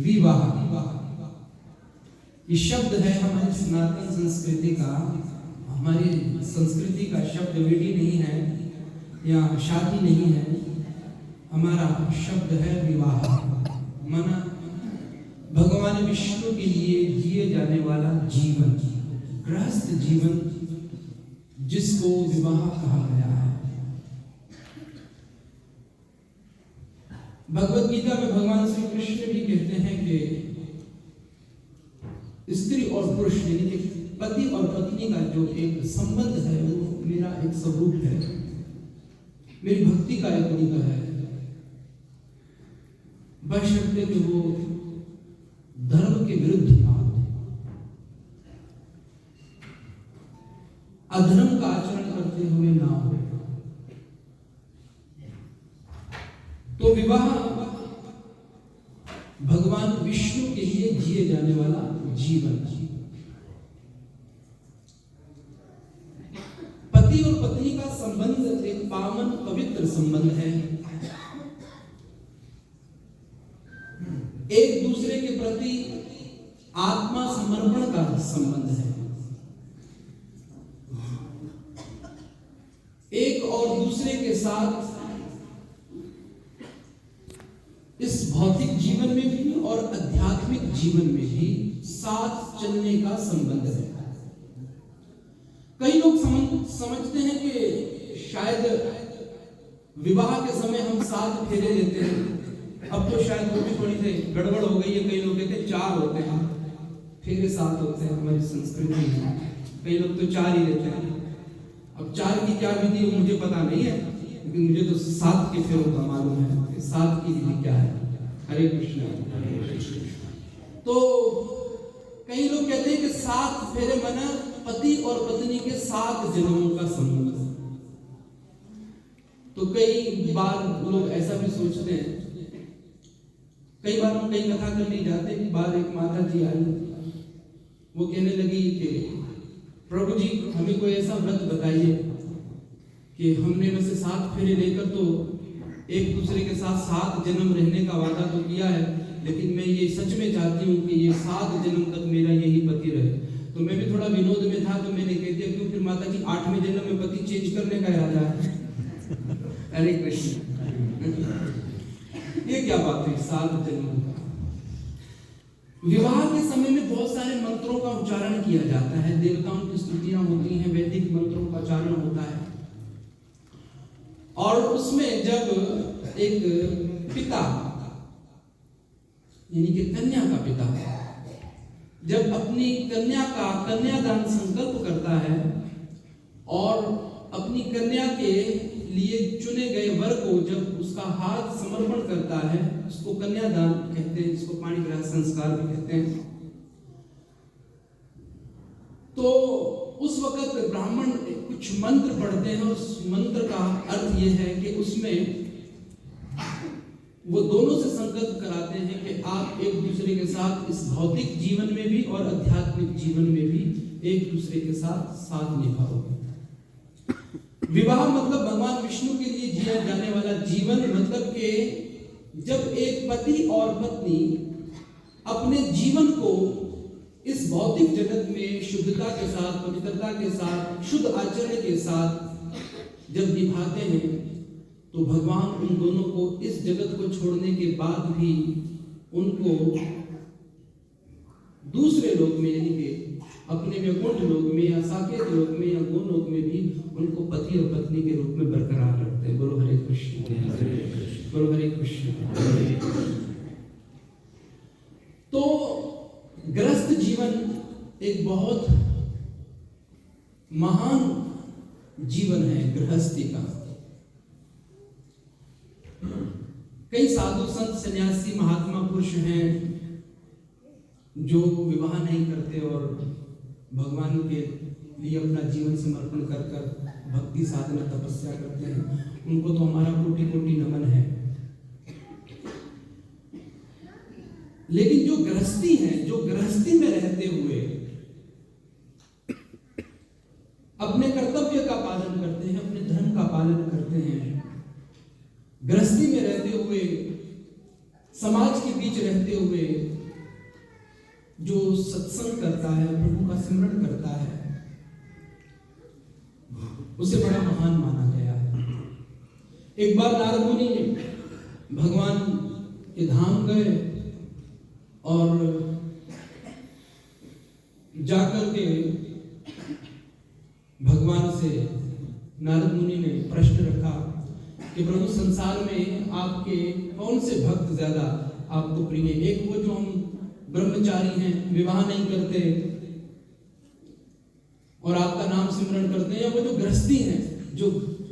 विवाह, ये शब्द है हमारी सनातन संस्कृति का, हमारी संस्कृति का शब्द वेदी नहीं है या शादी नहीं है, हमारा शब्द है विवाह। माना भगवान विष्णु के लिए जिए जाने वाला जीवन, गृहस्थ जीवन, जिसको विवाह कहा गया है। भगवत गीता में भगवान श्री कृष्ण भी कहते हैं कि स्त्री और पुरुष यानी कि पति और पत्नी का जो एक संबंध है वो मेरा एक स्वरूप है, मेरी भक्ति का एक रूप है, बशर्ते कि वो धर्म के विरुद्ध ना हो, अधर्म का आचरण करते हुए ना हो। तो विवाह भगवान विष्णु के लिए जिए जाने वाला जीवन। पति और पत्नी का संबंध एक पावन पवित्र संबंध है, एक दूसरे के प्रति आत्मा समर्पण का संबंध है, एक और दूसरे के साथ इस भौतिक जीवन में भी और आध्यात्मिक जीवन में भी साथ चलने का संबंध है। कई लोग समझते हैं कि शायद विवाह के समय हम 7 फेरे लेते हैं, अब तो शायद वो भी थोड़ी सी गड़बड़ हो गई है। कई लोग कहते हैं 4 होते हैं फेरे, 7 होते हैं हमारी संस्कृति में, कई लोग तो 4 ही लेते हैं। अब 4 की क्या विधि है मुझे पता नहीं है, लेकिन मुझे तो 7 के फेरों का मालूम है कि 7 की विधि क्या है। हरे कृष्ण। तो कई लोग कहते हैं कि 7 फेरे माना पति और पत्नी के 7 जन्मों का संबंध। तो कई बार लोग ऐसा भी सोचते हैं, कई बार हम कहीं कथा करने जाते हैं, बार एक माता जी आई, वो कहने लगी कि प्रभु जी हमें कोई ऐसा व्रत बताइए कि हमने वैसे 7 फेरे लेकर तो एक दूसरे के साथ 7 जन्म रहने का वादा तो किया है, लेकिन मैं ये सच में चाहती हूँ कि ये 7 जन्म तक मेरा यही पति रहे। तो मैं भी थोड़ा विनोद में था, तो मैंने कह दिया क्यों फिर माता जी 8वें जन्म में पति चेंज करने का इरादा है। हरे कृष्ण। ये क्या बात है 7 जन्म का। विवाह के समय में बहुत सारे मंत्रों का उच्चारण किया जाता है, देवताओं की स्तुतियां होती हैं, वैदिक मंत्रों का उच्चारण होता है। और उसमें जब एक पिता यानी कि कन्या का पिता जब अपनी कन्या का कन्यादान संकल्प करता है और अपनी कन्या के लिए चुने गए वर को जब उसका हाथ समर्पण करता है, उसको कन्यादान कहते हैं, जिसको पाणिग्रह संस्कार भी कहते हैं। तो उस वक्त ब्राह्मण कुछ मंत्र पढ़ते हैं, उस मंत्र का अर्थ यह है कि उसमें वो दोनों से संकल्प कराते हैं कि आप एक दूसरे के साथ इस भौतिक जीवन में भी और आध्यात्मिक जीवन में भी एक दूसरे के साथ निभाओगे। विवाह मतलब भगवान विष्णु के लिए जिया जाने वाला जीवन, मतलब कि जब एक पति और पत्नी अपने जीवन को इस भौतिक जगत में शुद्धता के साथ, पवित्रता के साथ, शुद्ध आचरण के साथ जब निभाते हैं, तो भगवान उन दोनों को इस जगत को छोड़ने के बाद भी उनको दूसरे लोक में यानी कि अपने वैकुंठ लोक में या साकेत लोक में या गोलोक में भी उनको पति और पत्नी के रूप में बरकरार रखते हैं। बोलो हरे कृष्ण, बोलो हरे कृष्ण। तो गृहस्थ जीवन एक बहुत महान जीवन है गृहस्थी का। कई साधु संत सन्यासी महात्मा पुरुष हैं जो विवाह नहीं करते और भगवान के लिए अपना जीवन समर्पण कर कर भक्ति साधना तपस्या करते हैं। उनको तो हमारा कोटि कोटि नमन है। लेकिन जो गृहस्थी है, जो गृहस्थी में रहते हुए अपने कर्तव्य का पालन करते हैं, अपने धर्म का पालन करते हैं, गृहस्थी में रहते हुए समाज के बीच रहते हुए जो सत्संग करता है, प्रभु का सिमरन करता है, उसे बड़ा महान माना गया है। एक बार नारद मुनि भगवान के धाम गए और जाकर के भगवान से नारद मुनि ने प्रश्न रखा कि प्रभु, संसार में आपके कौन से भक्त ज्यादा आपको प्रिय? एक वो जो हम ब्रह्मचारी हैं, विवाह नहीं करते और आपका नाम सिमरन करते हैं, या वो जो गृहस्थी हैं, जो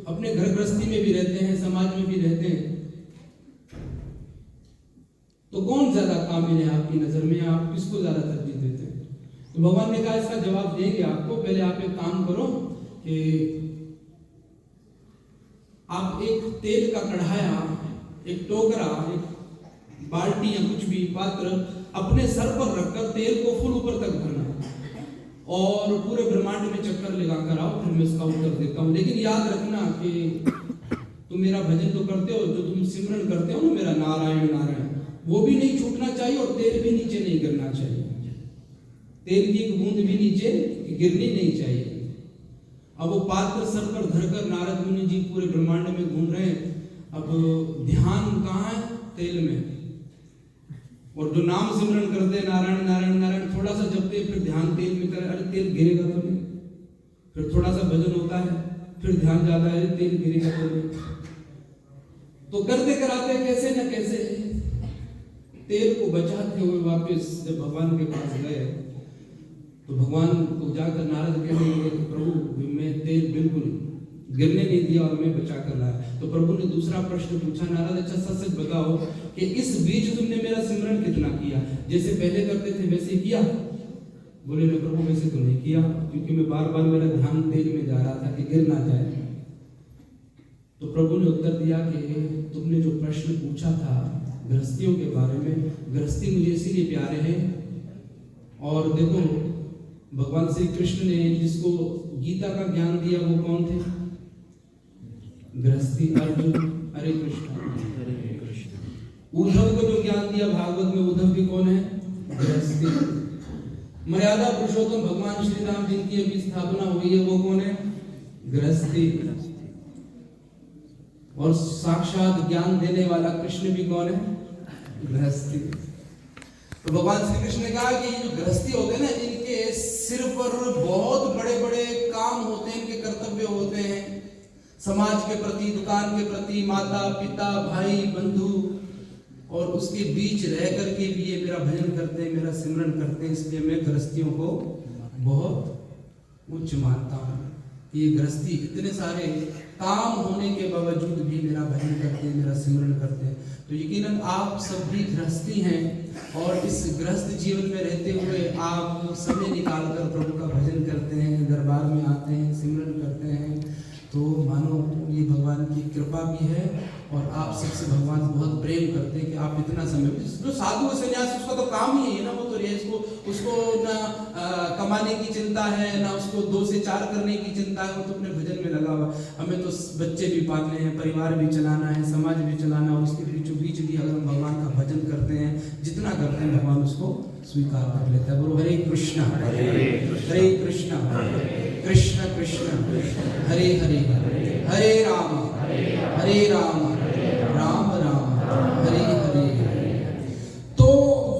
अपने घर गृहस्थी में भी रहते हैं, समाज में भी रहते हैं, तो कौन ज्यादा कामिल है आपकी नजर में? आप किसको ज्यादा तरजीह देते हैं? तो भगवान ने कहा इसका जवाब देंगे आपको। पहले आप एक काम करो कि आप एक तेल का कढ़ाया, एक टोकरा, एक बाल्टी या कुछ भी पात्र अपने सर पर रखकर तेल को फुल ऊपर तक भरना और पूरे ब्रह्मांड में चक्कर लगाकर आओ, फिर मैं इसका उत्तर देता हूं। लेकिन याद रखना कि तुम मेरा भजन तो करते हो, जो तुम सिमरन करते हो ना मेरा नारायण नारायण, वो भी नहीं छूटना चाहिए और तेल भी नीचे नहीं गिरना चाहिए। तेल की एक बूंद भी नीचे गिरनी नहीं चाहिए। अब वो पात्र सर पर धरकर नारद मुनि जी पूरे ब्रह्मांड में घूम रहे हैं। अब ध्यान कहाँ है? तेल में। और जो नाम सिमरन करते हैं नारायण नारायण नारायण, थोड़ा सा जपते फिर ध्यान तेल में करें, अरे तेल गिरेगा तो नहीं। फिर थोड़ा सा भजन होता है, फिर ध्यान जाता है, तेल गिरेगा तो नहीं। तो करते कराते कैसे न कैसे तेल को बचाते हुए वापस जब भगवान के पास गए तो भगवान को जाकर नारद कहने लगे, प्रभु मैं तेल बिल्कुल गिरने नहीं दिया और मैं बचा कर लाया। तो प्रभु ने दूसरा प्रश्न पूछा, नारद अच्छा सच सच बताओ कि इस बीच तुमने मेरा सिमरन कितना किया? जैसे पहले करते थे वैसे किया? बोले ना प्रभु वैसे तो नहीं किया, क्योंकि मैं बार बार मेरा ध्यान तेल में जा रहा था कि गिर ना जाए। तो प्रभु ने उत्तर दिया कि तुमने जो प्रश्न पूछा था गृहस्थियों के बारे में, गृहस्थी मुझे इसीलिए प्यारे हैं। और देखो भगवान श्री कृष्ण ने जिसको गीता का ज्ञान दिया वो कौन थे? गृहस्थी अर्जुन। हरे कृष्ण। उद्धव को जो ज्ञान दिया भागवत में, उद्धव भी कौन है? गृहस्थी। मर्यादा पुरुषोत्तम भगवान श्री राम जिनकी अभी स्थापना हुई है वो कौन है? गृहस्थी। और साक्षात ज्ञान देने वाला कृष्ण भी कौन है? गृहस्थी। तो भगवान श्री कृष्ण ने कहा कि ये जो गृहस्थी होते हैं ना, इनके सिर पर बहुत बड़े बड़े काम होते हैं, इनके कर्तव्य होते हैं समाज के प्रति, दुकान के प्रति, माता पिता भाई बंधु, और उसके बीच रह करके भी ये मेरा भजन करते हैं, मेरा सिमरन करते हैं। इसलिए मैं गृहस्थियों को बहुत उच्च मानता हूँ। ये गृहस्थी इतने सारे काम होने के बावजूद भी मेरा भजन करते हैं, मेरा सिमरन करते हैं। तो यकीनन आप सब भी गृहस्थी हैं और इस गृहस्थ जीवन में रहते हुए आप समय निकालकर प्रभु का भजन करते हैं, दरबार में आते हैं, सिमरन करते हैं, तो मानो ये भगवान की कृपा भी है और आप सबसे भगवान बहुत प्रेम करते हैं कि आप इतना समय, जो साधु सन्यासी उसका तो काम ही है ना, वो तो उसको ना कमाने की चिंता है, ना उसको 2 से 4 करने की चिंता है, वो तो अपने भजन में लगा हुआ। हमें तो बच्चे भी पालने हैं, परिवार भी चलाना है, समाज भी चलाना है, और उसके बीचों बीच भी अगर हम भगवान का भजन करते हैं, जितना करते हैं भगवान उसको स्वीकार कर लेता है। बोलो हरे कृष्णा हरे कृष्णा कृष्ण कृष्ण हरे हरे हरे राम राम राम हरे हरे। तो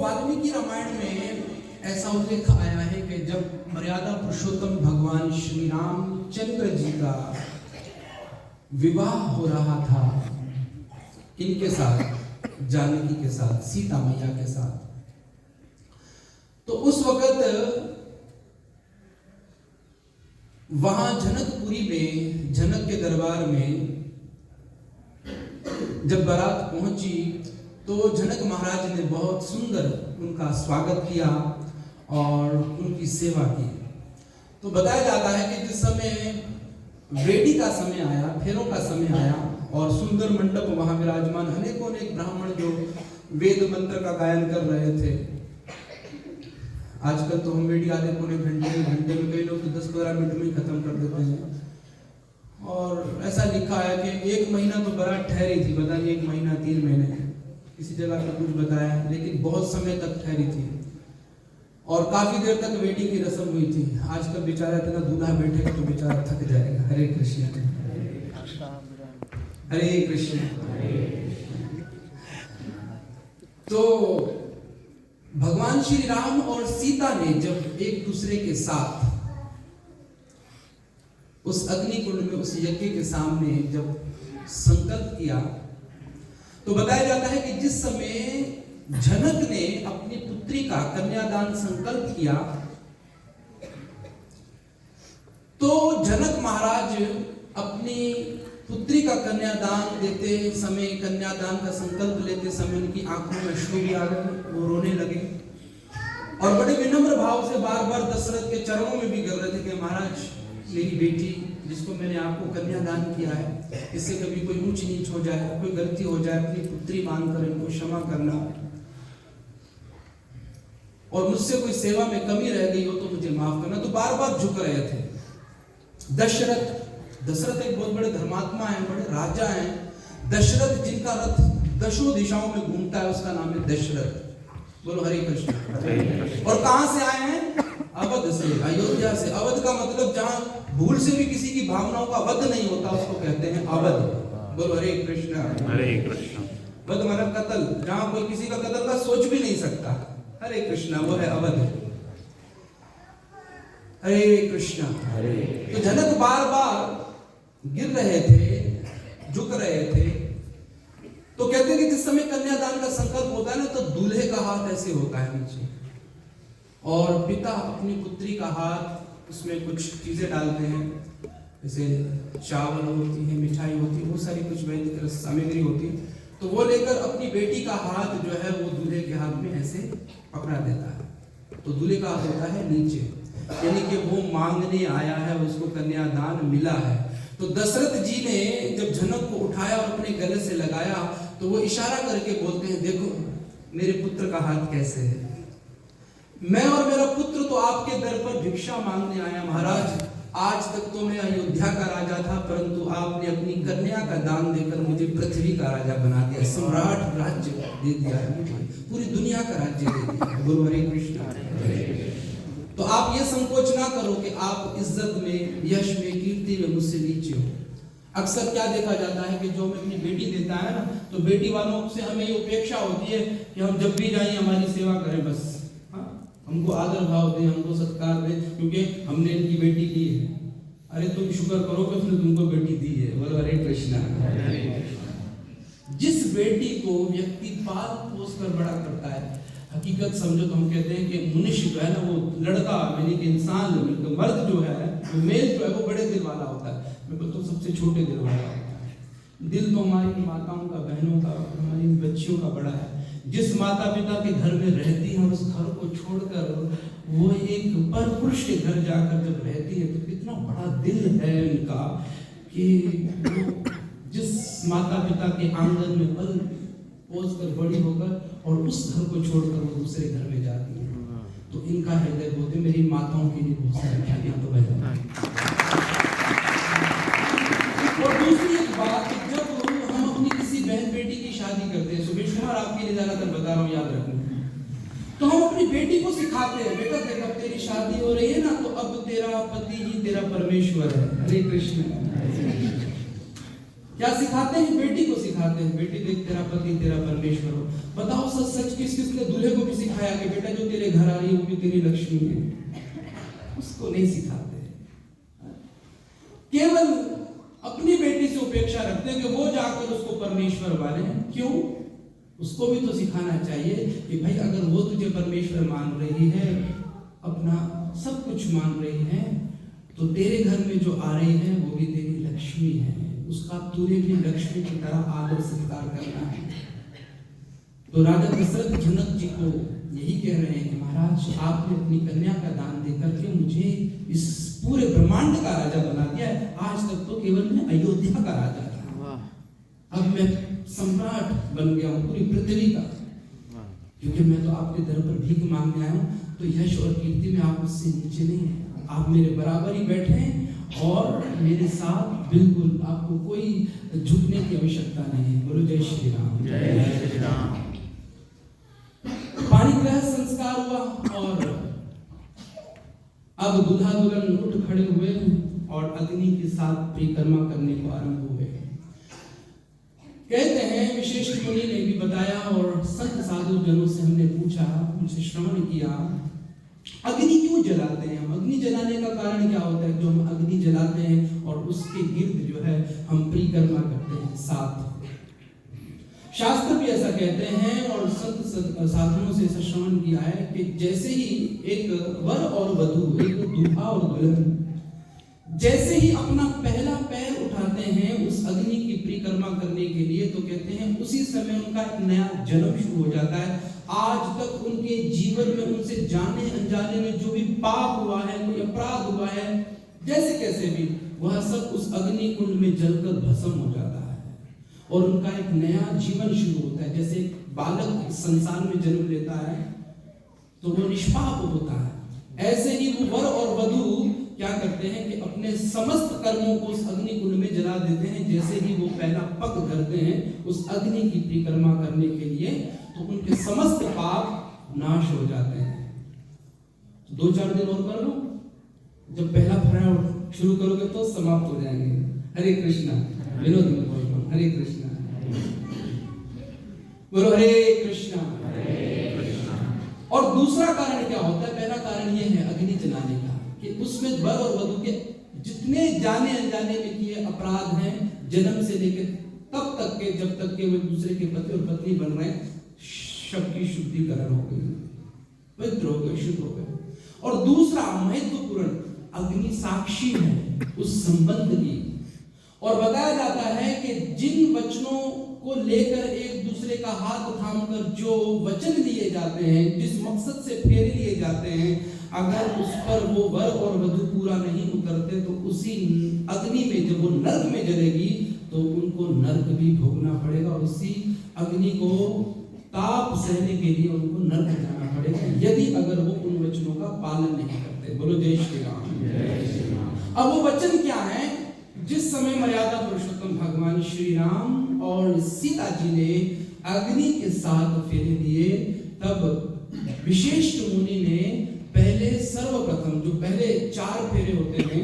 वाल्मीकि रामायण में ऐसा उल्लेख आया है कि जब मर्यादा पुरुषोत्तम भगवान श्री रामचंद्र जी का विवाह हो रहा था इनके साथ, जानकी के साथ, सीता मैया के साथ, तो उस वक्त वहां जनकपुरी में, जनक के दरबार में जब बारात पहुंची तो जनक महाराज ने बहुत सुंदर उनका स्वागत किया और उनकी सेवा की। तो बताया जाता है कि जिस समय वेदी का समय आया, फेरों का समय आया और सुंदर मंडप वहां विराजमान, अनेकों अनेक ब्राह्मण जो वेद मंत्र का गायन कर रहे थे। आजकल तो हम वेदी आधे पौने घंटे में, कई लोग तो 10-12 मिनट में ही खत्म कर देते हैं। और ऐसा लिखा है कि 1 महीना तो बारात ठहरी थी, पता नहीं 1 महीना 3 महीने, किसी जगह पे कुछ बताया, लेकिन बहुत समय तक ठहरी थी और काफी देर तक वेडिंग की रस्म हुई थी। आजकल बेचारा इतना दूल्हा बैठेगा तो बेचारा थक जाएगा। हरे कृष्ण हरे कृष्ण। तो भगवान श्री राम और सीता ने जब एक दूसरे के साथ उस अग्निकुंड में, उस यज्ञ के सामने जब संकल्प किया, तो बताया जाता है कि जिस समय जनक ने अपनी पुत्री का कन्यादान संकल्प किया, तो जनक महाराज अपनी पुत्री का कन्यादान देते समय, कन्यादान का संकल्प लेते समय उनकी आंखों में अश्रु भी आ गए, वो रोने लगे और बड़े विनम्र भाव से बार बार दशरथ के चरणों में भी गिर रहे थे कि महाराज, मेरी बेटी जिसको मैंने आपको कन्यादान किया है, इससे कभी कोई ऊंच नीच हो जाए, कोई गलती हो जाए, अपनी पुत्री मानकर इनको क्षमा करना, और मुझसे कोई सेवा में कमी रह गई हो तो मुझे माफ करना। तो बार बार झुक रहे थे। दशरथ एक बहुत बड़े धर्मात्मा हैं, बड़े राजा हैं। दशरथ जिनका रथ दशों दिशाओं में घूमता है, उसका नाम है दशरथ। बोलो हरे कृष्ण। और कहां से आए हैं? अवध से, अयोध्या से। अवध का मतलब जहां भूल से भी किसी की भावनाओं का वध नहीं होता, उसको कहते हैं अवध। बोलो हरे कृष्ण हरे कृष्ण। वध मतलब कत्ल, जहां कोई किसी का कत्ल का सोच भी नहीं सकता। हरे कृष्णा, वो है अवध। हरे कृष्णा। तो जनक बार बार गिर रहे थे, झुक रहे थे। तो कहते हैं कि जिस समय कन्यादान का संकल्प होता है ना, तो दूल्हे का हाथ ऐसे होता है नीचे, और पिता अपनी पुत्री का हाथ, उसमें कुछ चीजें डालते हैं, जैसे चावल होती है, मिठाई होती है, बहुत सारी कुछ वैदिक सामग्री होती है। तो वो लेकर अपनी बेटी का हाथ जो है वो दूल्हे के हाथ में ऐसे पकड़ा देता है। तो दूल्हे का हाथ होता है नीचे, यानी कि वो मांगने आया है, उसको कन्यादान मिला है। तो दशरथ जी ने जब जनक को उठाया और अपने गले से लगाया, तो वो इशारा करके बोलते हैं, देखो मेरे पुत्र का हाथ कैसे है। मैं और मेरा पुत्र तो आपके दर पर भिक्षा मांगने आया महाराज। आज तक तो मैं अयोध्या का राजा था, परंतु आपने अपनी कन्या का दान देकर मुझे पृथ्वी का राजा बना दिया, सम्राट राज्य दे दिया, पूरी दुनिया का राज्य दे दिया। गुरु हरे कृष्ण। तो आप ये संकोच ना करो कि आप इज्जत में, यश में, कीर्ति में मुझसे नीचे हो। अक्सर क्या देखा जाता है कि जो हमें अपनी बेटी देता है ना, तो बेटी वालों से हमें ये अपेक्षा होती है कि हम जब भी जाएं हमारी सेवा करें, बस हमको आदर भाव दें, हमको सत्कार दें, क्योंकि हमने इनकी बेटी दी है। अरे तुम शुक्र करो कि उसने तुमको बेटी दी है। बोलो हरे कृष्णा। जिस बेटी को व्यक्ति पाल पोस कर बड़ा करता है, हकीकत समझो तो हम कहते हैं कि मनुष्य जो है ना, वो लड़का यानी कि इंसान, मर्द जो है, वो मेल जो है वो बड़े दिल वाला होता है। मैं बोलता हूँ सबसे छोटे दिल वाला होता है। दिल तो हमारी माताओं का, बहनों का, हमारी बच्चियों का बड़ा है। जिस माता पिता के घर में रहती है और उस घर को छोड़कर वो एक पर पुरुष के घर जाकर जब रहती है, तो कितना बड़ा दिल है उनका कि वो जिस माता पिता के आंगन में पल पोस कर बड़ी होकर और उस घर को छोड़कर वो दूसरे घर में जाती है, तो इनका हृदय बोलते मेरी माताओं के लिए बहुत सारी ख्यालियां तो बह जाती है। और दूसरी एक बात, जब हम अपनी किसी बहन बेटी की शादी करते हैं, सुबह कुमार आपके लिए ज्यादातर बता रहा हूँ, याद रखना, तो हम अपनी बेटी को सिखाते हैं, बेटा देख अब तेरी शादी हो रही है ना, तो अब तेरा पति ही तेरा परमेश्वर है। हरे कृष्ण। क्या सिखाते हैं? बेटी को सिखाते हैं, बेटी देख तेरा पति तेरा परमेश्वर हो। बताओ सच सच किसने दूल्हे को भी सिखाया कि बेटा जो तेरे घर आ रही है वो भी तेरी लक्ष्मी है? उसको नहीं सिखाते। केवल अपनी बेटी से उपेक्षा रखते हैं कि वो जाकर उसको परमेश्वर माने। क्यों? उसको भी तो सिखाना चाहिए कि भाई अगर वो तुझे परमेश्वर मान रही है, अपना सब कुछ मान रही है, तो तेरे घर में जो आ रही है वो भी तेरी लक्ष्मी है, उसका तुझे भी लक्ष्मी की तरह आदर सत्कार करना है। तो राजा दशरथ जनक जी को यही कह रहे हैं कि महाराज आपने अपनी कन्या का दान देकर के मुझे इस पूरे ब्रह्मांड का राजा बना दिया है। आज तक तो केवल मैं अयोध्या का राजा था, अब मैं सम्राट बन गया हूँ पूरी पृथ्वी का, क्योंकि मैं तो आपके दर पर भीख मांगने आया हूँ। तो यश और कीर्ति में आप मुझसे नीचे नहीं है, आप मेरे बराबर ही बैठे हैं और मेरे साथ बिल्कुल आपको कोई झुकने की आवश्यकता नहीं है। बोलो जय श्री राम। जय श्री राम। संस्कार हुआ और अब दूल्हा दुल्हन उठ खड़े हुए और अग्नि के साथ परिक्रमा करने को आरंभ हुए। कहते हैं विशेष मुनि ने भी बताया और संत साधु जनों से हमने पूछा, उनसे श्रवण किया, अग्नि क्यों जलाते हैं हम? अग्नि जलाने का कारण क्या होता है जो हम अग्नि जलाते हैं और उसके गिर्द जो है हम परिक्रमा करते हैं साथ? शास्त्र भी ऐसा कहते हैं और संत साधुओं से ऐसा श्रवण किया है कि जैसे ही एक वर और वधु, एक दूल्हा और दुल्हन जैसे ही अपना पहला पैर उठाते हैं उस अग्नि की परिक्रमा करने के लिए, तो कहते हैं उसी समय उनका एक नया जन्म शुरू हो जाता है। आज तक उनके जीवन में उनसे जाने अनजाने में जो भी पाप हुआ है, कोई अपराध हुआ है, जैसे कैसे भी, वह सब उस अग्नि कुंड में जलकर भस्म हो जाता है और उनका एक नया जीवन शुरू होता है। जैसे एक बालक संसार में जन्म लेता है तो वो निष्पाप होता है, ऐसे ही वो वर और वधु क्या करते हैं कि अपने समस्त कर्मों को उस अग्नि कुंड में जला देते हैं। जैसे ही वो पहला पग धरते हैं उस अग्नि की परिक्रमा करने के लिए, तो उनके समस्त पाप नाश हो जाते हैं। तो 2-4 दिन और कर लो, जब पहला फरमान शुरू करोगे तो समाप्त हो जाएंगे। हरे कृष्णा। विनोद में बोल रहा हूं, हरे कृष्णा बोलो, हरे कृष्णा। और दूसरा कारण क्या होता है? पहला कारण यह है अग्नि जलाने का कि उसमें वर और वधु के जितने जाने अनजाने में किए अपराध हैं, जन्म से लेकर तब तक के, जब तक के वो दूसरे के पति और पत्नी बन रहे हैं, सबकी शुद्धिकरण हो गई, पवित्र हो गए, शुद्ध हो गए। और दूसरा महत्वपूर्ण, अग्नि साक्षी है उस संबंध की। और बताया जाता है कि जिन वचनों को लेकर एक दूसरे का हाथ थामकर जो वचन लिए जाते हैं, जिस मकसद से फेरे लिए जाते हैं, अगर उस पर वो वर और वधु पूरा नहीं उतरते तो उसी अग्नि में जब वो नर्क में जलेगी तो उनको नर्क भी भोगना पड़ेगा और उसी अग्नि को ताप सहने के लिए उनको नर्क जाना पड़ेगा, यदि अगर वो उन वचनों का पालन नहीं करते। बोलो जय श्री राम। अब वो वचन क्या है? जिस समय मर्यादा पुरुषोत्तम भगवान श्री राम और सीता जी ने अग्नि के साथ फेरे दिए, तब विशेष मुनि ने पहले सर्वप्रथम जो पहले 4 फेरे होते हैं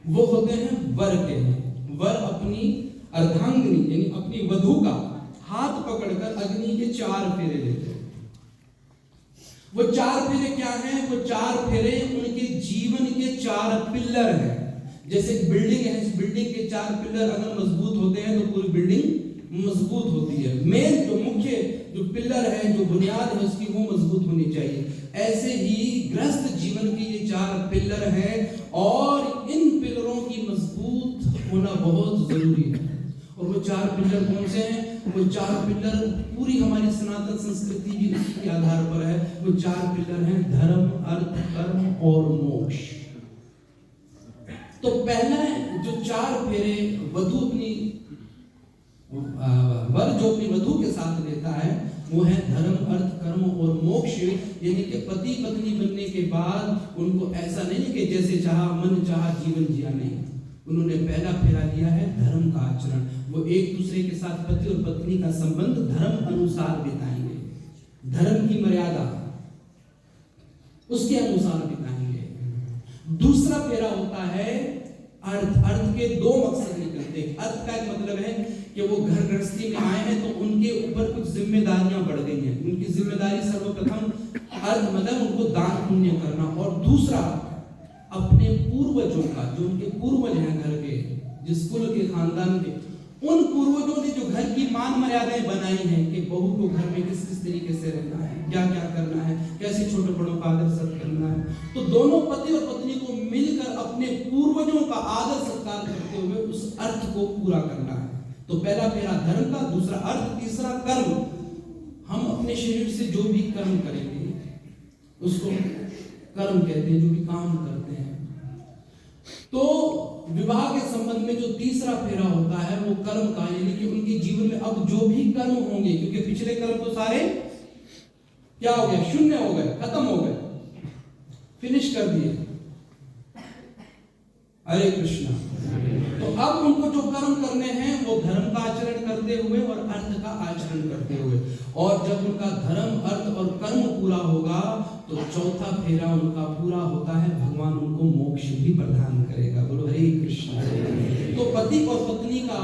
वो होते हैं वर के। वर अपनी अर्धांगिनी यानी अपनी वधु का हाथ पकड़कर अग्नि के 4 फेरे लेते हैं। वो 4 फेरे क्या हैं? वो 4 फेरे उनके जीवन के 4 पिलर हैं। जैसे बिल्डिंग है, इस बिल्डिंग के 4 पिलर अगर मजबूत होते हैं तो पूरी बिल्डिंग मजबूत होती है। मेन जो मुख्य जो पिलर है, जो बुनियाद है उसकी, वो मजबूत होनी चाहिए। ऐसे ही गृहस्थ जीवन के ये 4 पिलर हैं और इन पिलरों की मजबूत होना बहुत जरूरी है। और वो 4 पिलर कौन से हैं? वो 4 पिलर पूरी हमारी सनातन संस्कृति भी उसके आधार पर है। वो 4 पिलर हैं धर्म, अर्थ, कर्म और मोक्ष। तो पहला जो 4 फेरे वधु अपनी वर जो अपनी वधु के साथ लेता है वो है धर्म, अर्थ, कर्म और मोक्ष। यानी कि पति पत्नी बनने के बाद उनको ऐसा नहीं कि जैसे चाहा मन चाहा जीवन जिया, नहीं। उन्होंने पहला फेरा लिया है धर्म का आचरण। वो एक दूसरे के साथ पति और पत्नी का संबंध धर्म अनुसार बिताएंगे, धर्म की मर्यादा उसके अनुसार बिताएंगे। दूसरा फेरा होता है अर्थ। अर्थ के 2 मकसद निकलते हैं। अर्थ का एक मतलब है कि वो घर गृहस्थी में आए हैं तो उनके ऊपर कुछ जिम्मेदारियां बढ़ गई हैं। उनकी जिम्मेदारी सर्वप्रथम अर्थ मतलब उनको दान पुण्य करना, और दूसरा अपने पूर्वजों का, जो उनके पूर्वज हैं घर के, जिस कुल के खानदान के, उन पूर्वजों ने जो घर की मान मर्यादाएं बनाई हैं कि बहू को घर में किस किस तरीके से रहना है, क्या क्या करना है, कैसे छोटे बड़ों का आदर सत्कार करना है, तो दोनों पति और पत्नी को मिलकर अपने पूर्वजों का आदर सत्कार करते हुए उस अर्थ को पूरा करना है। तो पहला फेरा धर्म का, दूसरा अर्थ, तीसरा कर्म। हम अपने शरीर से जो भी कर्म करेंगे उसको कर्म कहते हैं, जो भी काम करते हैं। तो विवाह के संबंध में जो तीसरा फेरा होता है वो कर्म का, यानी कि उनके जीवन में अब जो भी कर्म होंगे, क्योंकि पिछले कर्म तो सारे क्या हो गए, शून्य हो गए, खत्म हो गए, फिनिश कर दिए। हरे कृष्णा। तो अब उनको जो कर्म करने हैं वो धर्म का आचरण करते हुए और अर्थ का आचरण करते हुए, और जब उनका धर्म, अर्थ और कर्म पूरा होगा तो चौथा फेरा उनका पूरा होता है, भगवान उनको मोक्ष भी प्रदान करेगा। बोलो हरे कृष्ण। तो पति और पत्नी का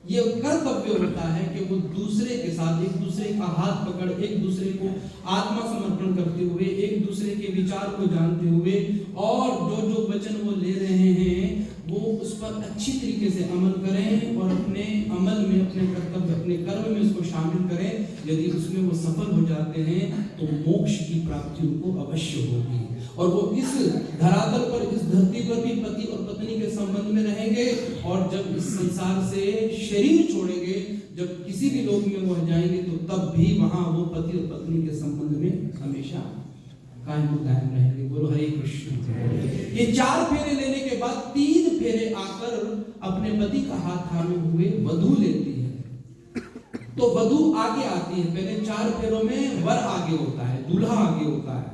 ये कर्तव्य होता है कि वो दूसरे के साथ, एक दूसरे का हाथ पकड़, एक दूसरे को आत्मा समर्पण करते हुए, एक दूसरे के विचार को जानते हुए, और जो जो वचन वो ले रहे हैं वो उस पर अच्छी तरीके से अमल करें और अपने अमल में, अपने कर्तव्य, अपने कर्म में उसको शामिल करें। यदि उसमें वो सफल हो जाते हैं तो मोक्ष की प्राप्ति उनको अवश्य होगी, और वो इस धरातल पर, इस धरती पर भी पति और पत्नी के संबंध में रहेंगे, और जब इस संसार से शरीर छोड़ेंगे, जब किसी भी लोक में वो जाएंगे, तो तब भी वहां वो पति और पत्नी के संबंध में हमेशा कायम रहेंगे। बोलो हरे कृष्ण। ये 4 फेरे लेने के बाद 3 फेरे आकर अपने पति का हाथ थामे हुए वधू लेती है। तो वधू आगे आती है, पहले 4 फेरों में वर आगे होता है, दूल्हा आगे होता है,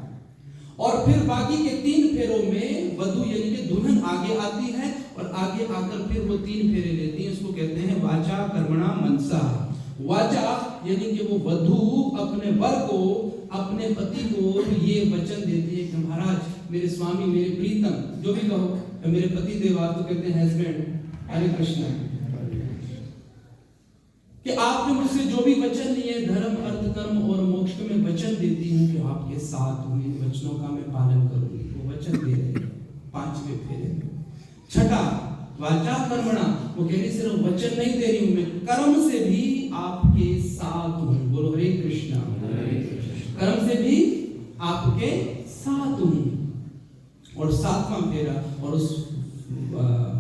और फिर बाकी के 3 फेरों में वधू यानी कि दुल्हन आगे आती है, और आगे आकर फिर वो 3 फेरे लेती है। इसको कहते हैं वाचा कर्मणा मनसा। वाचा यानी कि वो वधू अपने वर को, अपने पति को ये वचन देती है कि महाराज, मेरे स्वामी, मेरे प्रीतम, जो भी कहो, मेरे पति देव, आप तो कहते हैं हस्बैंड, हरे कृष्ण, कि आपने मुझसे जो भी वचन लिए, धर्म, अर्थ, कर्म और मोक्ष के मैं वचन देती हूँ कि आपके साथ हुए वचनों का मैं पालन करूंगी। वो वचन दे रही है 5वें फेरे में। छठा वाचा कर्मणा, वो कह रही सिर्फ वचन नहीं दे रही हूं, मैं कर्म से भी आपके साथ हूं। बोलो हरे कृष्णा। कर्म से भी आपके साथ हूं। और 7वां फेरा, और उस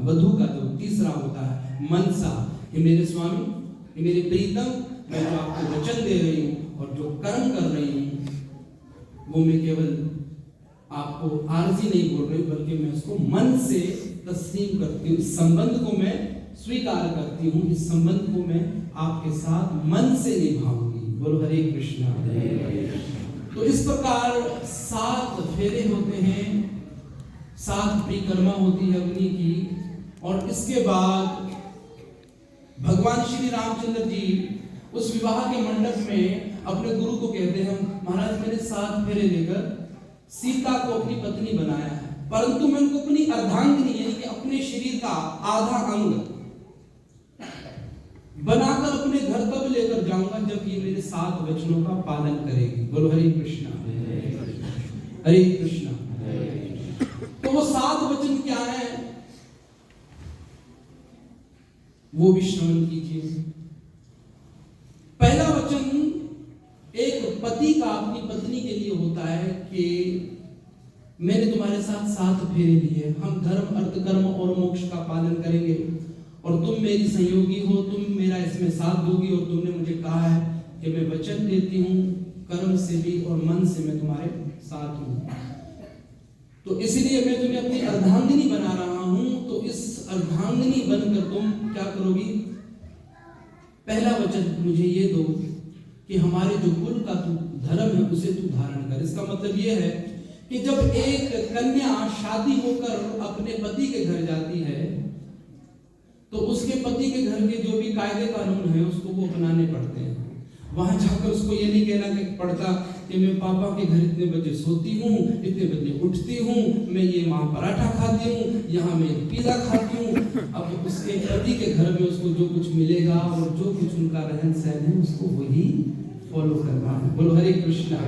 वधू का जो तीसरा होता है मनसा, ये मेरे स्वामी, ये मेरे प्रीतम, मैं जो आपको वचन दे रही हूं और जो कर्म कर रही हूं वो मैं केवल आपको आरजी नहीं बोल रही, बल्कि मैं उसको मन से तस्लीम करती हूँ। इस संबंध को मैं स्वीकार करती हूँ, इस संबंध को मैं आपके साथ मन से निभाऊंगी। बोलो हरे कृष्णा। तो इस प्रकार 7 फेरे होते हैं, 7 परिक्रमा होती है अग्नि की, और इसके बाद भगवान श्री रामचंद्र जी उस विवाह के मंडप में अपने गुरु को कहते हैं, महाराज मैंने 7 फेरे लेकर सीता को अपनी पत्नी बनाया है, परंतु मैं उनको अपनी अर्धांगिनी यानी कि अपने शरीर का आधा अंग बनाकर अपने घर तब लेकर जाऊंगा जब ये मेरे 7 वचनों का पालन करेगी। बोलो हरे कृष्णा। हरे कृष्णा। तो वो 7 वचन क्या है वो भी श्रवण कीजिए। पहला वचन एक पति का अपनी पत्नी के लिए होता है कि मैंने तुम्हारे साथ 7 फेरे लिए, हम धर्म, अर्थ, कर्म और मोक्ष का पालन करेंगे, और तुम मेरी सहयोगी हो, तुम मेरा इसमें साथ दोगी, और तुमने मुझे कहा है कि मैं वचन देती हूँ कर्म से भी और मन से मैं तुम्हारे साथ हूँ, तो इसलिए मैं तुम्हें अपनी अर्धांगिनी बना रहा हूँ। तो इस अर्धांगिनी बनकर तुम क्या करोगी? पहला वचन मुझे ये दो कि हमारे जो कुल का तू धर्म है उसे तू धारण कर। इसका मतलब ये है कि जब एक कन्या शादी होकर अपने पति के घर जाती है तो उसके पति के घर के जो भी कायदे कानून है उसको वो अपनाने पड़ते हैं। वहां जाकर उसको ये नहीं कहना पड़ता कि मैं पापा के घर इतने बजे सोती हूँ, इतने बजे उठती हूँ, मैं ये वहाँ पराठा खाती हूँ, यहाँ मैं पिज़्ज़ा खाती हूँ। अब उसके पति के घर में उसको जो कुछ मिलेगा और जो कुछ उनका रहन सहन है उसको वही फॉलो करना है। बोलो हरे कृष्णा।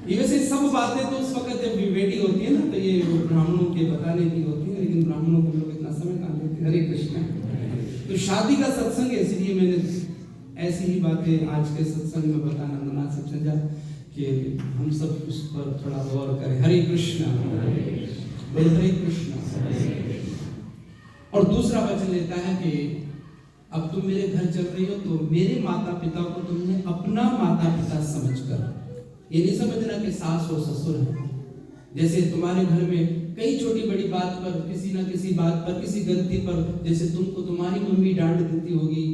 ये वैसे सब बातें तो उस वक्त जब वेडी होती है ना तो ये ब्राह्मणों के बताने की होती है, लेकिन ब्राह्मणों को लोग इतना समय कहाँ देते। हरे कृष्णा। तो शादी का सत्संग है, इसलिए मैंने ऐसी ही बातें आज के सत्संग में बताना मुनासिब समझा कि हम सब उस पर थोड़ा गौर करें। हरे कृष्णा। बोलो हरे कृष्णा। और दूसरा वचन लेता है कि अब तुम मेरे घर चल रही हो तो मेरे माता पिता को तुमने अपना माता पिता समझकर, ये नहीं समझना कि सास और ससुर है। जैसे तुम्हारे घर में कई छोटी बड़ी बात पर, किसी ना किसी बात पर, किसी गलती पर, जैसे तुमको तुम्हारी मम्मी डांट देती होगी,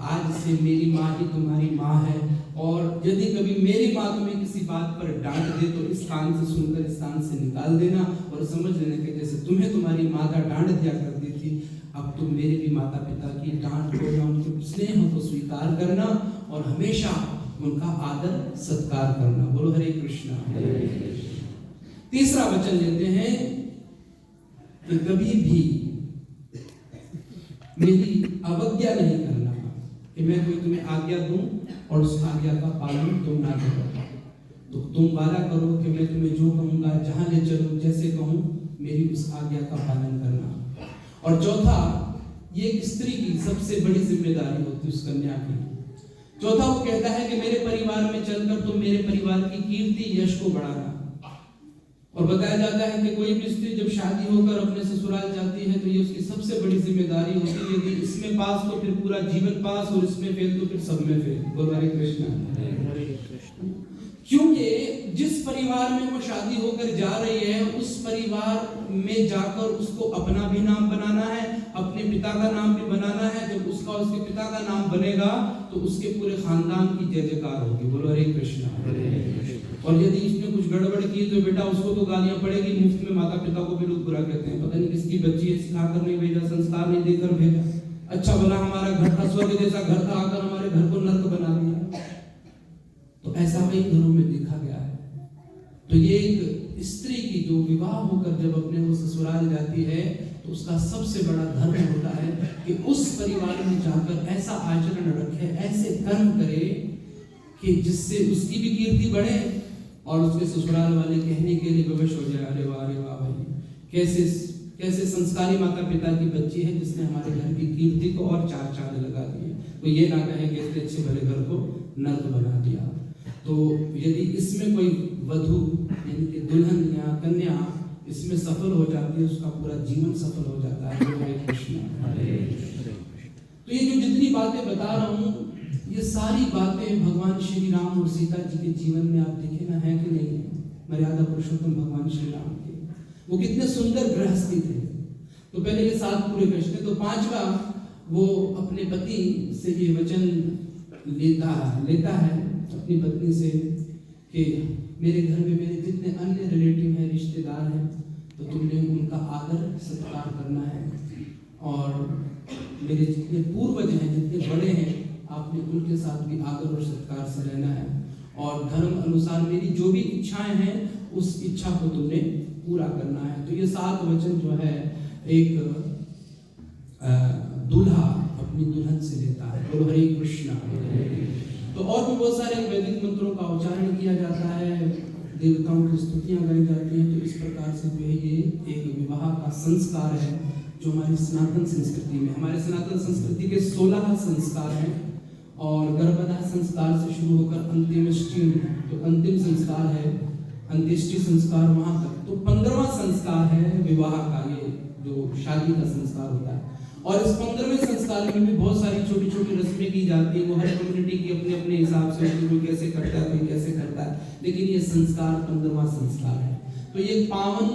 आज से मेरी माँ ही तुम्हारी माँ है, और यदि कभी मेरी माँ तुम्हें किसी बात पर डांट दे तो इस कान से सुनकर इस कान से निकाल देना और समझ लेना कि जैसे तुम्हें तुम्हारी माता डांट दिया करती थी, अब तुम मेरे भी माता पिता की डांट को या उनके स्नेह को स्वीकार करना और हमेशा उनका आदर सत्कार करना। बोलो हरे कृष्णा। तीसरा वचन लेते हैं कि कभी भी मेरी अवज्ञा नहीं करना, कि मैं कोई तुम्हें आज्ञा दूं और उस आज्ञा का पालन तुम ना करो, तो तुम वादा करो कि मैं तुम्हें जो कहूंगा, जहां ले चलूं, जैसे कहूं, मेरी उस आज्ञा का पालन करना। और चौथा, ये एक स्त्री की सबसे बड़ी जिम्मेदारी होती है, उस कन्या की। चौथा वो कहता है कि मेरे परिवार में चलकर तुम मेरे परिवार की कीर्ति, यश को बढ़ाना। और बताया जाता है कि कोई भी स्त्री जब शादी होकर अपने ससुराल जाती है तो ये उसकी सबसे बड़ी जिम्मेदारी होती है। यदि इसमें पास तो फिर पूरा जीवन पास, और इसमें फेल तो फिर सब में फेल। बोलो हरे कृष्ण। क्योंकि जिस परिवार में वो शादी होकर जा रही है, उस परिवार में जाकर उसको अपना भी नाम बनाना है, अपने पिता का नाम भी बनाना है। जब उसका उसके पिता का नाम बनेगा तो उसके पूरे खानदान की जय जयकार होगी। बोलो हरे कृष्ण। और यदि इसने कुछ गड़बड़ की तो बेटा उसको तो गालियां पड़ेगी मुफ्त में। माता पिता को भी लोग बुरा कहते हैं, पता नहीं किसकी बच्ची है, सिखाकर नहीं भेजा, संस्कार नहीं देकर भेजा। अच्छा भला हमारा घर था, स्वर्ग जैसा घर था, आकर हमारे घर को नर्क बना दिया। तो ऐसा कई घरों में देखा गया है। तो ये एक स्त्री की जो विवाह होकर जब अपने वो ससुराल जाती है तो उसका सबसे बड़ा धर्म होता है कि उस परिवार में जाकर ऐसा आचरण रखे, ऐसे कर्म करे कि जिससे उसकी भी कीर्ति बढ़े और उसके ससुराल वाले कहने के लिए विवश हो जाए, अरे वाह भाई, कैसे संस्कारी माता पिता की बच्ची है जिसने हमारे घर की कीर्ति को और चार चांद लगा दिए। तो ये ना कहें कि इसने अच्छे भले घर को नर्क बना दिया। तो यदि इसमें कोई वधू यानी कि दुल्हन या कन्या इसमें सफल हो जाती है, उसका पूरा जीवन सफल हो जाता है। हरे कृष्ण। तो ये जो जितनी बातें बता रहा हूँ, ये सारी बातें भगवान श्री राम और सीता जी के जीवन में आप देखे ना, है कि नहीं है? मर्यादा पुरुषोत्तम भगवान श्री राम के वो कितने सुंदर गृहस्थी थे। तो पहले ये 7 पूरे कृष्ण। तो 5वां वो अपने पति से ये वचन लेता है अपनी पत्नी से कि मेरे घर में मेरे जितने अन्य रिलेटिव हैं, रिश्तेदार हैं, तो तुमने उनका आदर सत्कार करना है, और मेरे जितने पूर्वज हैं, जितने बड़े हैं, आपने उनके साथ भी आदर और सत्कार से रहना है, और धर्म अनुसार मेरी जो भी इच्छाएं हैं उस इच्छा को तुमने पूरा करना है। तो ये 7 वचन जो है एक दूल्हा अपनी दुल्हन से लेता है। बोलो हरे कृष्णा। तो और भी बहुत सारे वैदिक मंत्रों का उच्चारण किया जाता है, देवताओं की स्तुतियां गाई जाती हैं। तो इस प्रकार से जो है ये एक विवाह का संस्कार है जो हमारी सनातन संस्कृति में, हमारे सनातन संस्कृति के 16 संस्कार हैं, और गर्भधान संस्कार से शुरू होकर अंत्येष्टि, तो अंतिम संस्कार है अंत्येष्टि संस्कार, वहां तक तो 15वां संस्कार है विवाह का, ये जो शादी का संस्कार होता है। और इस 15वें संस्कार में भी बहुत सारी छोटी छोटी रस्में की जाती है। वो हर कम्युनिटी की अपने अपने हिसाब से, कोई कैसे करता है, कोई कैसे करता है, लेकिन ये संस्कार 15वां संस्कार है। तो ये पावन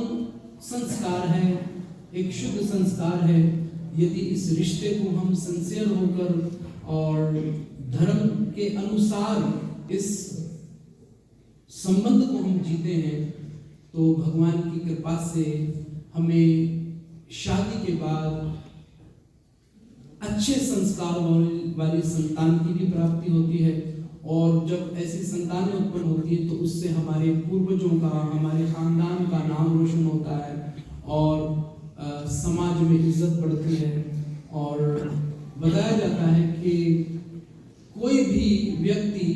संस्कार है, एक शुद्ध संस्कार है। यदि इस रिश्ते को हम सिंसियर होकर और धर्म के अनुसार इस संबंध को हम जीते हैं, तो भगवान की कृपा से हमें शादी के बाद अच्छे संस्कार वाली संतान की भी प्राप्ति होती है। और जब ऐसी संतानें उत्पन्न होती है तो उससे हमारे पूर्वजों का, हमारे खानदान का नाम रोशन होता है, और समाज में इज्जत बढ़ती है। और बताया जाता है कि कोई भी व्यक्ति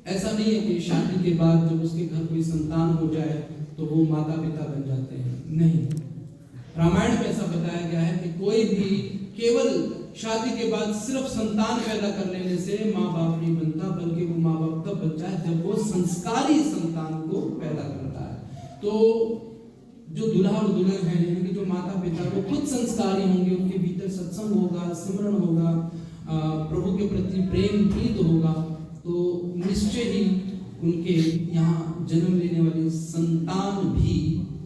ऐसा नहीं है कि शादी के बाद जब उसके घर कोई संतान हो जाए तो वो माता पिता बन जाते हैं। नहीं, रामायण में ऐसा बताया गया है कि कोई भी केवल शादी के बाद सिर्फ संतान पैदा कर लेने से माँ बाप नहीं बनता, बल्कि वो माँ बाप तब बनता है जब वो संस्कारी संतान को पैदा करता है। तो जो दूल्हा और दुल्हन है, यानी कि जो माता पिता, वो खुद संस्कारी होंगे, उनके भीतर सत्संग होगा, सिमरन होगा, प्रभु के प्रति प्रेम प्रीत होगा, तो निश्चय ही उनके यहाँ जन्म लेने वाली संतान भी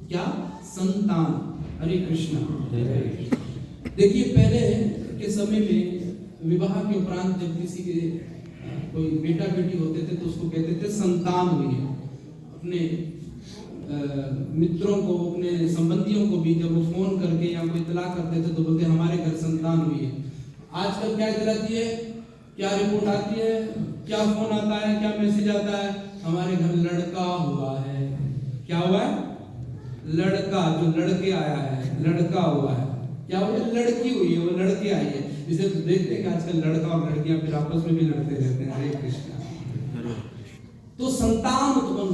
क्या संतान। हरे कृष्णा। देखिए पहले के समय में विवाह के उपरांत जब किसी के कोई बेटा बेटी होते थे तो उसको कहते थे संतान हुई है। अपने मित्रों को, अपने संबंधियों को भी जब वो फोन करके या कोई इतला करते थे तो बोलते हमारे घर संतान हुई है। आजकल क्या इतला आती है, क्या रिपोर्ट आती है, क्या फोन आता है, क्या मैसेज आता है, हमारे घर लड़का हुआ है। क्या हुआ है? लड़का, जो लड़के आया है, लड़का हुआ है। क्या हुआ? लड़की हुई है, वो लड़की आई है। इसे तो देखते हैं कि आजकल लड़का और लड़कियां फिर आपस में भी लड़ते रहते हैं। हरे कृष्णा। तो संतान उत्पन्न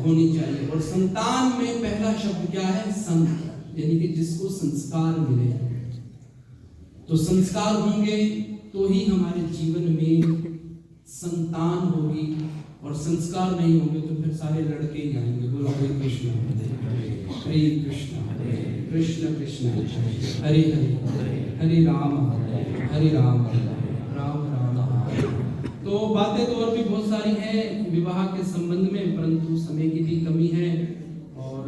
होनी चाहिए, और संतान में पहला शब्द क्या है? संत, यानी कि जिसको संस्कार मिले। तो संस्कार होंगे तो ही हमारे जीवन में संतान होगी, और संस्कार नहीं होंगे तो फिर सारे लड़के ही आएंगे। बोलो हरे कृष्ण, हरे कृष्ण, कृष्ण कृष्ण हरे हरे, हरे राम, राम राम हरे। तो बातें तो और भी बहुत सारी हैं विवाह के संबंध में, परंतु समय की भी कमी है, और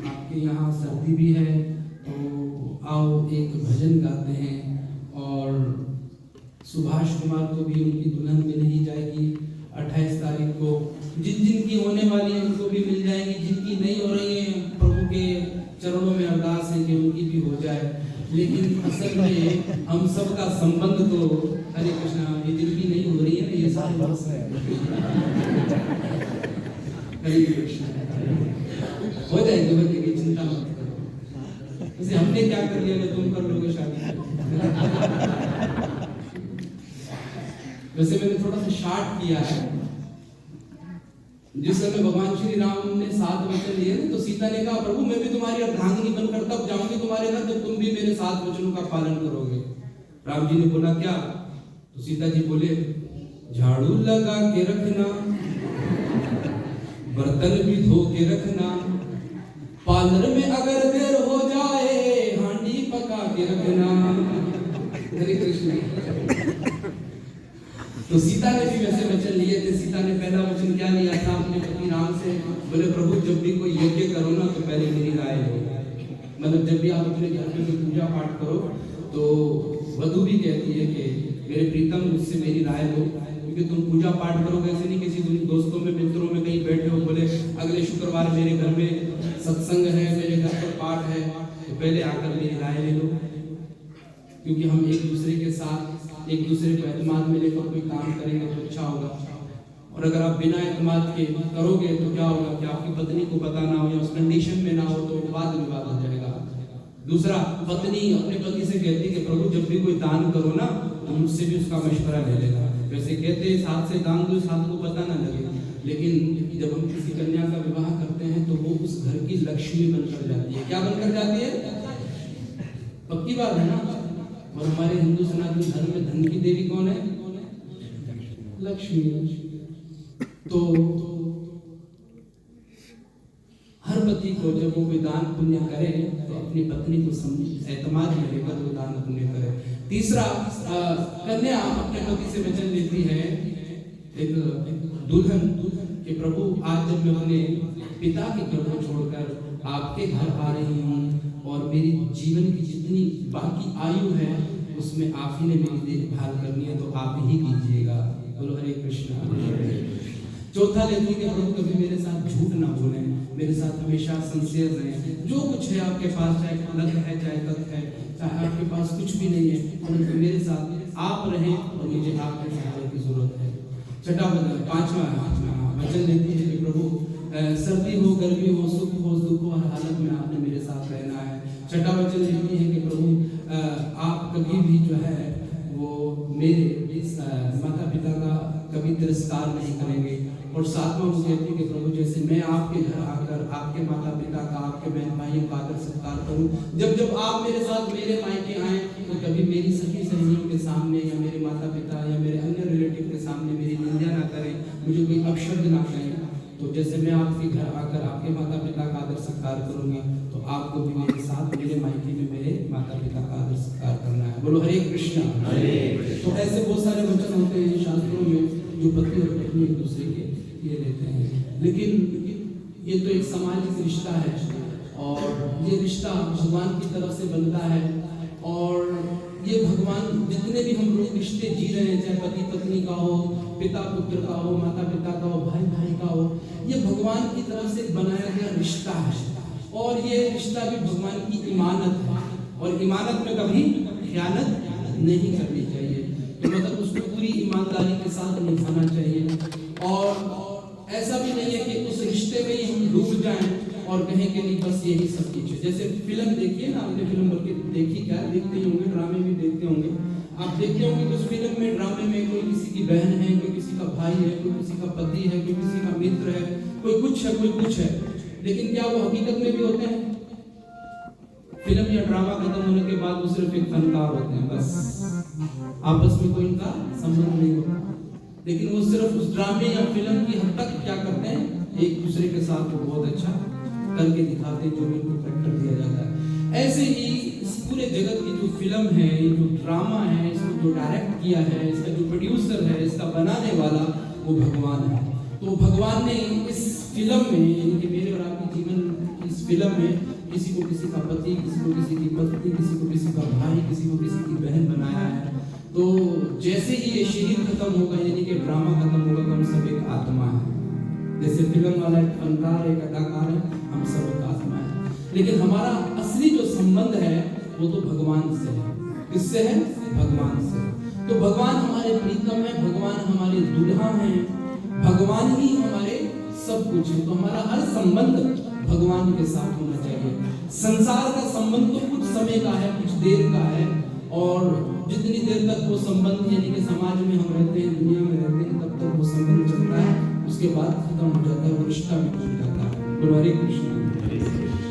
आपके यहाँ सर्दी भी है। तो आओ एक भजन गाते हैं, और सुभाष कुमार को भी उनकी दुल्हन मिल ही जाएगी 28 तारीख को। जिनकी होने वाली है उनको भी मिल जाएगी, जिनकी नहीं हो रही है प्रभु के चरणों में अरदास है कि उनकी भी हो जाए। लेकिन असल में हम सब का संबंध तो हरे कृष्णा, ये जिनकी नहीं हो रही है ना, ये सारे वर्ष है। हरे कृष्णा, हो जाएगी, चिंता मत करो। जैसे हमने क्या कर लिया, तुम कर लोगे शादी। वैसे मैंने थोड़ा सा शार्ट किया है। जिस समय भगवान श्री राम ने 7 वचन लिए तो सीता ने कहा, प्रभु मैं भी तुम्हारी अर्धांगिनी बनकर तब जाऊंगी तुम्हारे घर जब तुम भी मेरे 7 वचनों का पालन करोगे। राम जी ने बोला क्या? तो सीता जी बोले, झाड़ू लगा के रखना, बर्तन भी धो के रखना, पार्लर में अगर देर हो जाए हांडी पका के रखना। हरे कृष्ण। तो सीता ने भी वैसे वचन लिए थे। सीता ने पहला वचन क्या लिया था अपने पति राम से? बोले, प्रभु जब भी कोई यज्ञ करो ना तो पहले मेरी राय लो। मतलब जब भी आप अपने घर में पूजा पाठ करो तो वधू भी कहती है कि मेरे प्रीतम मुझसे मेरी राय लो, क्योंकि तुम पूजा पाठ करोगे ऐसे नहीं किसी दोस्तों में मित्रों में कहीं बैठे हो, बोले अगले शुक्रवार मेरे घर में सत्संग है, मेरे घर पर पाठ है, तो पहले आकर मेरी राय ले लो। क्योंकि हम एक दूसरे के साथ एक दूसरे को एतमाद में लेकर कोई काम करेंगे तो अच्छा होगा। और अगर आप बिना एतमाद के करोगे तो क्या होगा कि आपकी पत्नी को पता ना हो या उस कंडीशन में ना हो तो वाद विवाद हो जाएगा। दूसरा, पत्नी अपने पति से कहती कि प्रभु जब भी कोई दान करो ना तो मुझसे भी उसका मशवरा ले लेना। वैसे कहते हैं साथ से दान दो, साथ को पता ना लगे, लेकिन जब हम किसी कन्या का विवाह करते हैं तो वो उस घर की लक्ष्मी बनकर जाती है। क्या बनकर जाती है? पक्की बात है ना। और हमारे हिंदू सनातन धर्म में धन की देवी कौन है? लक्ष्मी। तो हर पति को जब वो कोई दान पुण्य करे तो अपनी पत्नी को एतमाद में लेकर वो दान पुण्य करे। तीसरा, कन्या अपने पति से वचन लेती है, एक दुल्हन, कि प्रभु आज जब मैं अपने पिता के घर को छोड़कर आपके घर आ रही हूँ और मेरी जीवन की जितनी बाकी आयु है उसमें आप ही ने मेरी देखभाल करनी है, तो आप ही कीजिएगा। बोलो हरे कृष्ण। चौथा लेती है, प्रभु कभी मेरे साथ झूठ ना बोले, मेरे साथ हमेशा सिंसियर रहे। जो कुछ है आपके पास, चाहे अलग है चाहे तक है, चाहे आपके पास कुछ भी नहीं है, परंतु मेरे साथ आप रहें और मुझे आपके सहारे की जरूरत है। छठा पांचवा वचन लेती है कि प्रभु सर्दी हो गर्मी हो सुख हो दुख हो हर हालत में आपने मेरे साथ रहना है। छठा वचन लेती है कि प्रभु आप कभी भी जो है वो मेरे माता पिता का कभी तिरस्कार नहीं करेंगे। और सातवां वो कहती है कि प्रभु जैसे मैं आपके घर आकर आपके माता पिता का, आपके बहन भाइयों का आदर सत्कार करूं, जब जब आप मेरे साथ मेरे मायके आए तो कभी मेरी सखी सहेलियों के सामने या मेरे माता पिता या मेरे अन्य रिलेटिव के सामने मेरी निंदा ना करें, मुझे कोई अपशब्द ना कहें। तो जैसे मैं आपके घर आकर आपके माता पिता का आदर सत्कार करूंगी तो आपको भी मेरे साथ मेरे मायके में मेरे माता पिता का आदर सत्कार करना है। बोलो हरे कृष्णा। तो ऐसे बहुत सारे वचन होते हैं शास्त्रों में जो पति और पत्नी एक दूसरे के ये लेते हैं। लेकिन ये तो एक सामाजिक रिश्ता है और ये रिश्ता भगवान की तरफ से बनता है। और ये भगवान जितने भी हम लोग रिश्ते जी रहे हैं, चाहे पति पत्नी का हो, पिता पुत्र का हो, माता पिता का हो, भाई भाई का हो, ये भगवान की तरफ से बनाया गया रिश्ता है। और ये रिश्ता भी भगवान की इमानत है और इमानत में कभी खयानत नहीं करनी चाहिए। तो मतलब उसको पूरी ईमानदारी के साथ निभाना चाहिए। और ऐसा भी नहीं है कि उस रिश्ते में ही हम डूब जाएं और कहें कि नहीं बस यही सब कुछ है। जैसे फिल्म देखिए ना, आपने फिल्म बल्कि देखी क्या, देखते ही होंगे, ड्रामे भी देखते होंगे। आप देखते होंगे कि उस फिल्म में, ड्रामे में कोई किसी की बहन है, कोई किसी का भाई है, कोई किसी का पति है, कोई किसी का मित्र है, कोई कुछ है, कोई कुछ है। लेकिन क्या वो हकीकत में भी होते हैं? फिल्म या ड्रामा खत्म होने के बाद वो सिर्फ एक फनकार होते हैं, बस आपस में कोई इनका संबंध नहीं होता। लेकिन वो सिर्फ उस ड्रामे या फिल्म की हद तक क्या करते हैं, एक दूसरे के साथ वो बहुत अच्छा करके दिखाते हैं, जो बिल्कुल कैरेक्टर दिया जाता है। ऐसे ही इस पूरे जगत की जो फिल्म है, ये जो ड्रामा है, इसको जो डायरेक्ट किया है, इसका जो प्रोड्यूसर है, इसका बनाने वाला वो भगवान है। तो भगवान ने इस फिल्म में, यानी कि मेरे और आपके जीवन की इस फिल्म में किसी को किसी का पति, किसी को किसी की पत्नी, किसी को किसी का भाई, किसी को किसी की बहन बनाया है। तो जैसे ही ये शरीर खत्म होगा, यानी कि ड्रामा खत्म होगा, तो हम सब एक आत्मा है। जैसे फिल्म वाला एक फनकार, एक अदाकार है, हम सब एक आत्मा है। लेकिन हमारा असली जो संबंध है वो तो भगवान से है। किससे है? भगवान से। तो भगवान हमारे प्रीतम है, भगवान हमारे दुल्हा हैं, भगवान ही हमारे सब कुछ है। तो हमारा हर संबंध भगवान के साथ होना चाहिए। संसार का संबंध तो कुछ समय का है, कुछ देर का है, और जितनी देर तक वो संबंध, यानी कि समाज में हम रहते हैं, दुनिया में रहते हैं, तब तक वो संबंध चलता है, उसके बाद खत्म हो जाता है, वो रिश्ता भी टूट जाता है। हरे कृष्ण।